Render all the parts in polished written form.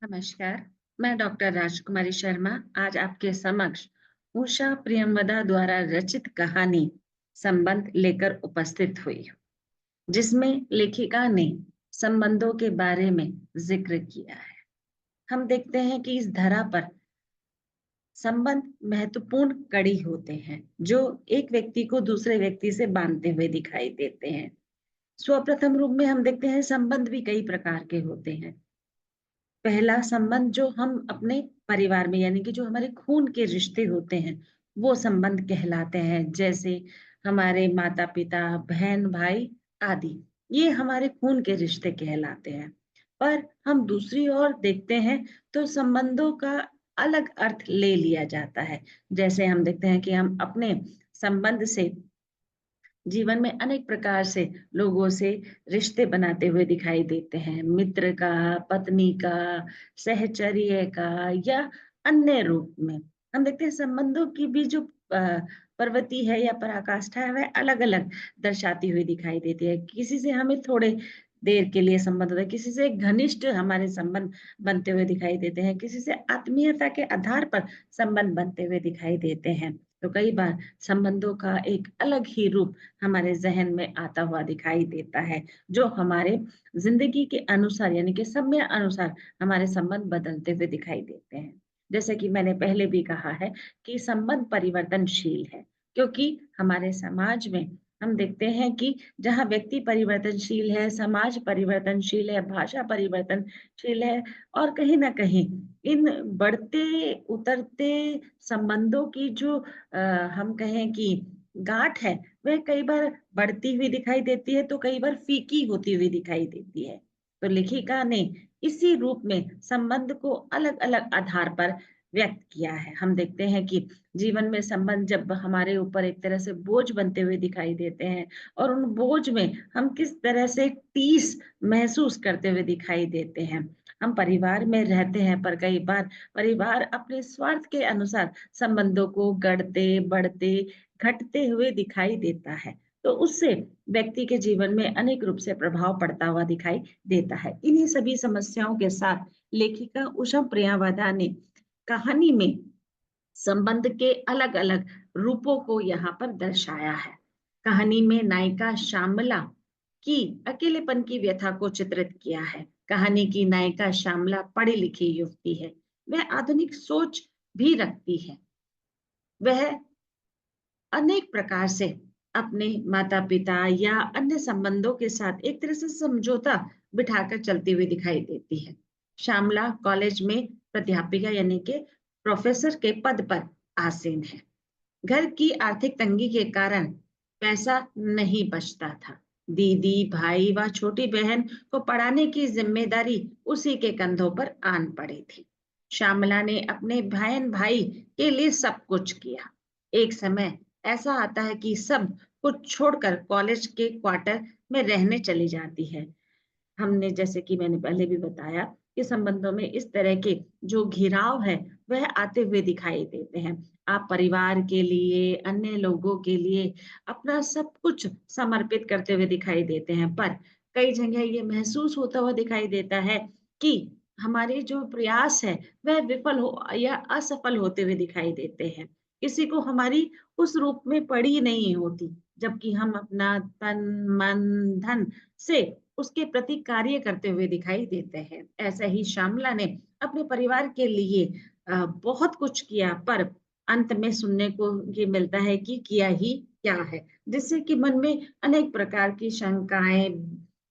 नमस्कार। मैं डॉक्टर राजकुमारी शर्मा आज आपके समक्ष उषा प्रियंवदा द्वारा रचित कहानी संबंध लेकर उपस्थित हुई हूँ, जिसमें लेखिका ने संबंधों के बारे में जिक्र किया है। हम देखते हैं कि इस धरा पर संबंध महत्वपूर्ण कड़ी होते हैं, जो एक व्यक्ति को दूसरे व्यक्ति से बांधते हुए दिखाई देते हैं। सर्वप्रथम रूप में हम देखते हैं संबंध भी कई प्रकार के होते हैं। पहला संबंध जो हम अपने परिवार में यानी कि जो हमारे खून के रिश्ते होते हैं, वो संबंध कहलाते हैं। जैसे हमारे माता-पिता, बहन-भाई आदि, ये हमारे खून के रिश्ते कहलाते हैं। पर हम दूसरी ओर देखते हैं तो संबंधों का अलग अर्थ ले लिया जाता है। जैसे हम देखते हैं कि हम अपने संबंध से जीवन में अनेक प्रकार से लोगों से रिश्ते बनाते हुए दिखाई देते हैं। मित्र का, पत्नी का, सहचर्य का या अन्य रूप में। हम देखते हैं संबंधों की भी जो प्रवृत्ति है या पराकाष्ठा है, वह अलग-अलग दर्शाती हुई दिखाई देती है। किसी से हमें थोड़े देर के लिए संबंध होता है, किसी से घनिष्ठ हमारे संबंध बनते हुए दिखाई देते हैं, किसी से आत्मीयता के आधार पर संबंध बनते हुए दिखाई देते हैं। तो कई बार संबंधों का एक अलग ही रूप हमारे ज़हन में आता हुआ दिखाई देता है, जो हमारे ज़िंदगी के अनुसार यानी कि समय अनुसार हमारे संबंध बदलते हुए दिखाई देते हैं। जैसे कि मैंने पहले भी कहा है कि संबंध परिवर्तनशील है, क्योंकि हमारे समाज में हम देखते हैं कि जहाँ व्यक्ति परिवर्तनशील है, समाज परिवर्तनशील है, भाषा परिवर्तनशील है और कहीं न कहीं इन बढ़ते-उतरते संबंधों की जो हम कहें कि गाँठ है, वह कई बार बढ़ती हुई दिखाई देती है, तो कई बार फीकी होती हुई दिखाई देती है। तो लेखिका ने इसी रूप में संबंध को अलग-अलग आधार पर व्यक्त किया है। हम देखते हैं कि जीवन में संबंध जब हमारे ऊपर एक तरह से बोझ बनते हुए दिखाई देते हैं और उन बोझ में हम किस तरह से टीस महसूस करते हुए दिखाई देते हैं। हम परिवार में रहते हैं, पर कई बार परिवार अपने स्वार्थ के अनुसार संबंधों को गढ़ते, बढ़ते, घटते हुए दिखाई देता है। तो उससे व्यक्ति के जीवन में अनेक रूप से प्रभाव पड़ता हुआ दिखाई देता है। इन्हीं सभी समस्याओं के साथ लेखिका उषा प्रियावादा ने कहानी में संबंध के अलग-अलग रूपों को यहाँ पर दर्शाया है। कहानी में नायिका श्यामला की अकेलेपन की व्यथा को चित्रित किया है। कहानी की नायिका श्यामला पढ़ी-लिखी युवती है। वह आधुनिक सोच भी रखती है। वह अनेक प्रकार से अपने माता-पिता या अन्य संबंधों के साथ एक तरह से समझौता बिठाकर चलती हुई दिखाई देती है। श्यामला कॉलेज में प्राध्यापिका यानी कि प्रोफेसर के पद पर आसीन है। घर की आर्थिक तंगी के कारण पैसा नहीं बचता था। दीदी, भाई व छोटी बहन को पढ़ाने की जिम्मेदारी उसी के कंधों पर आन पड़ी थी। श्यामला ने अपने बहन भाई के लिए सब कुछ किया। एक समय ऐसा आता है कि सब कुछ छोड़कर कॉलेज के क्वार्टर में रहने चली जाती है। हमने जैसे कि मैंने पहले भी बताया कि संबंधों में इस तरह के जो घिराव है वह आते हुए दिखाई देते हैं। आप परिवार के लिए, अन्य लोगों के लिए अपना सब कुछ समर्पित करते हुए दिखाई देते हैं, पर कई जगह ये महसूस होता हुआ दिखाई देता है कि हमारे जो प्रयास है वह विफल हो या असफल होते हुए दिखाई देते हैं। किसी को हमारी उस रूप में पड़ी नहीं होती, जबकि हम अपना तन, मन, धन से उसके प्रति कार्य करते हुए दिखाई देते हैं। ऐसा ही श्यामला ने अपने परिवार के लिए बहुत कुछ किया, पर अंत में सुनने को ये मिलता है कि किया ही क्या है, जिससे कि मन में अनेक प्रकार की शंकाएँ,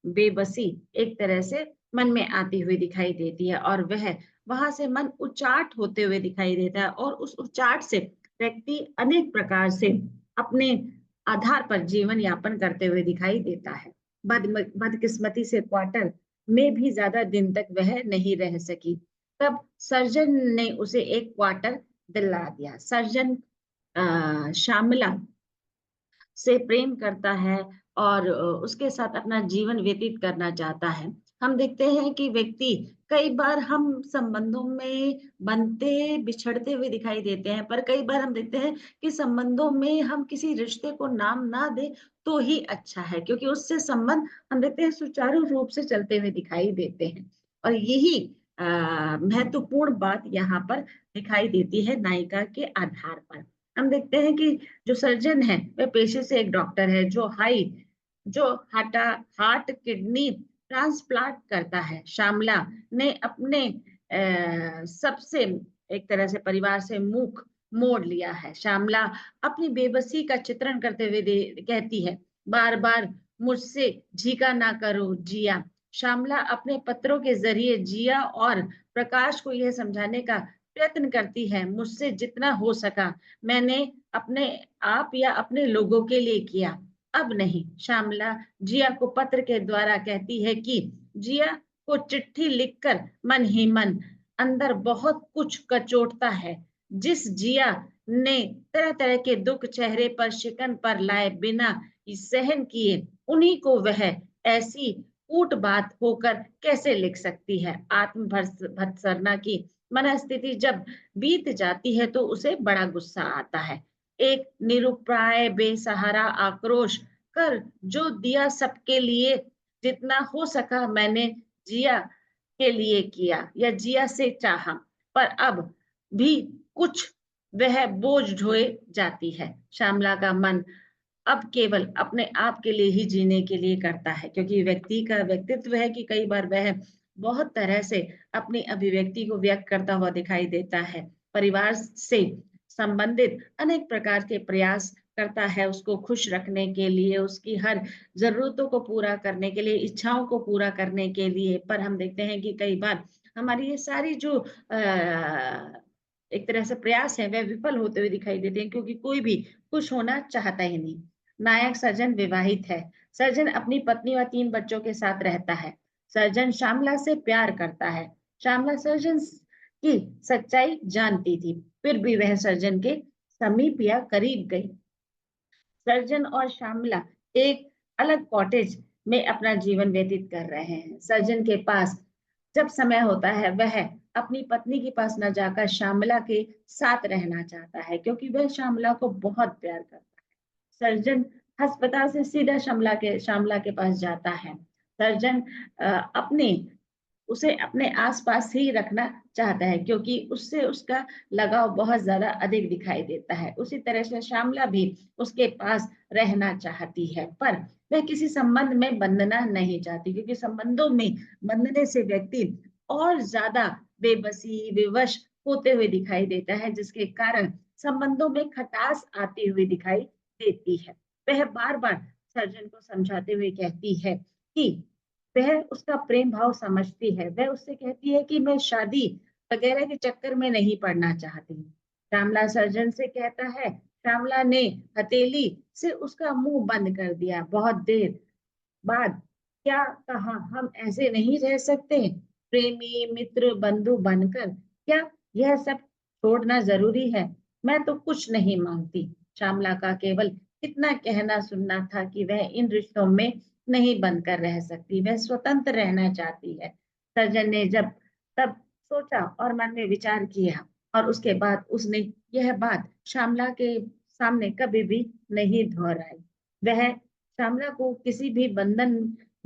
बेबसी एक तरह से मन में आती हुई दिखाई देती है और वह वहाँ से मन उचाट होते हुए दिखाई देता है और उस उचाट से व्यक्ति अनेक प्रकार से अपने आधार पर जीवन यापन करते हुए दिखाई देता है। बदकिस्मती से क्वार्टर में भी ज्यादा दिन तक वह नहीं रह सकी। तब सर्जन ने उसे एक क्वार्टर दिला दिया। सर्जन श्यामला से प्रेम करता है और उसके साथ अपना जीवन व्यतीत करना चाहता है। हम देखते हैं कि व्यक्ति कई बार हम संबंधों में बनते बिछड़ते हुए दिखाई देते हैं, पर कई बार हम देखते हैं कि संबंधों में हम किसी रिश्ते को नाम ना दें तो ही अच्छा है, क्योंकि उससे संबंध हम देखते हैं सुचारू रूप से चलते हुए दिखाई देते हैं। और यही महत्वपूर्ण बात यहाँ पर दिखाई देती है नायिका के आधार पर। हम देखते हैं कि जो सर्जन है वह पेशे से एक डॉक्टर है जो हार्ट किडनी ट्रांसप्लांट करता है। श्यामला ने अपने सबसे एक तरह से परिवार से मुख मोड़ लिया है। श्यामला अपनी बेबसी का चित्रण करते हुए कहती है, बार बार मुझसे झीका ना करो जिया। श्यामला अपने पत्रों के जरिए जिया और प्रकाश को यह समझाने का प्रयत्न करती है, मुझसे जितना हो सका मैंने अपने आप या अपने लोगों के लिए किया, अब नहीं। श्यामला जिया को पत्र के द्वारा कहती है कि जिया को चिट्ठी लिखकर मन ही मन अंदर बहुत कुछ कचोटता है। जिस जिया ने तरह तरह के दुख चेहरे पर शिकन पर लाए बिना सहन किए, उन्हीं को वह ऐसी कूट बात होकर कैसे लिख सकती है। आत्मभत्सरना की मनस्थिति जब बीत जाती है तो उसे बड़ा गुस्सा आता है। एक निरुपाय बेसहारा आक्रोश कर जो दिया सबके लिए, जितना हो सका मैंने जिया के लिए किया या जिया से चाहा, पर अब भी कुछ वह बोझ ढोए जाती है। श्यामला का मन अब केवल अपने आप के लिए ही जीने के लिए करता है, क्योंकि व्यक्ति का व्यक्तित्व है कि कई बार वह बहुत तरह से अपनी अभिव्यक्ति को व्यक्त करता हुआ दिखाई देता है। परिवार से संबंधित अनेक प्रकार के प्रयास करता है उसको खुश रखने के लिए, उसकी हर जरूरतों को पूरा करने के लिए, इच्छाओं को पूरा करने के लिए। पर हम देखते हैं कि कई बार हमारी ये सारी जो एक तरह से प्रयास है वह विफल होते हुए दिखाई देते हैं, क्योंकि कोई भी खुश होना चाहता ही नहीं। नायक सर्जन विवाहित है। सर्जन अपनी पत्नी और 3 बच्चों के साथ रहता है। सर्जन श्यामला से प्यार करता है। श्यामला सर्जन की सच्चाई जानती थी, फिर भी वह सर्जन के समीप या करीब गई। सर्जन और श्यामला एक अलग कॉटेज में अपना जीवन व्यतीत कर रहे हैं। सर्जन के पास जब समय होता है वह अपनी पत्नी के पास न जाकर श्यामला के साथ रहना चाहता है, क्योंकि वह श्यामला को बहुत प्यार करता है। सर्जन अस्पताल से सीधा श्यामला के पास जाता है। सर्जन अपने उसे अपने आसपास ही रखना चाहता है, क्योंकि उससे उसका लगाव बहुत ज्यादा अधिक दिखाई देता है। उसी तरह से श्यामला भी उसके पास रहना चाहती है, पर वह किसी संबंध में बंधना नहीं चाहती, क्योंकि संबंधों में बंधने से व्यक्ति और ज्यादा बेबसी विवश होते हुए दिखाई देता है, जिसके कारण संबंधों में खटास आती हुई दिखाई देती है। वह बार बार सर्जन को समझाते हुए कहती है कि वह उसका प्रेम भाव समझती है। वह उससे कहती है कि मैं शादी वगैरह के चक्कर में नहीं पड़ना चाहती। श्यामला सर्जन से कहता है। श्यामला ने हथेली से उसका मुंह बंद कर दिया। बहुत देर बाद क्या कहा, हम ऐसे नहीं रह सकते प्रेमी मित्र बंधु बनकर, क्या यह सब छोड़ना जरूरी है? मैं तो कुछ नहीं मांगती। श्यामला का केवल इतना कहना सुनना था कि वह इन रिश्तों में नहीं बनकर रह सकती, वह स्वतंत्र रहना चाहती है। सर्जन ने जब तब सोचा और मन में विचार किया, और उसके बाद उसने यह बात श्यामला के सामने कभी भी नहीं दोहराई। वह श्यामला को किसी भी बंधन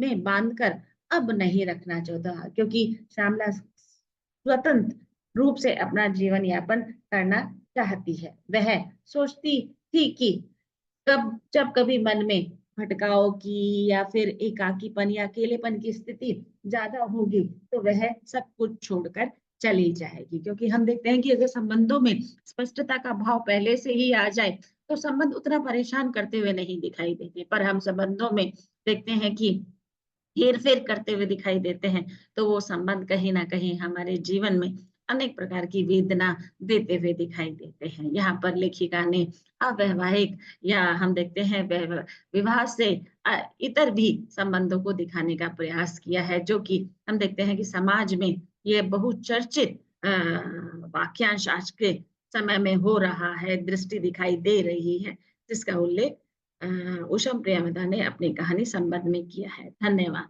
में बांधकर अब नहीं रखना चाहता, क्योंकि श्यामला स्वतंत्र रूप से अपना जीवन यापन करना चाहती है। वह सोचती थी कि जब कभी मन में भटकाव की या फिर एकाकीपन या अकेलेपन की स्थिति ज्यादा होगी तो वह सब कुछ छोड़कर चली जाएगी, क्योंकि हम देखते हैं कि अगर संबंधों में स्पष्टता का भाव पहले से ही आ जाए तो संबंध उतना परेशान करते हुए नहीं दिखाई देते। पर हम संबंधों में देखते हैं कि हेर फेर करते हुए दिखाई देते हैं, तो वो संबंध कहीं ना कहीं हमारे जीवन में अनेक प्रकार की वेदना देते हुए दिखाई देते हैं। यहाँ पर लेखिका ने अवैवाहिक या हम देखते हैं विवाह से इतर भी संबंधों को दिखाने का प्रयास किया है, जो कि हम देखते हैं कि समाज में ये बहुचर्चित वाक्यांश आज के समय में हो रहा है, दृष्टि दिखाई दे रही है, जिसका उल्लेख ऊषा प्रियंवदा ने अपनी कहानी संबंध में किया है। धन्यवाद।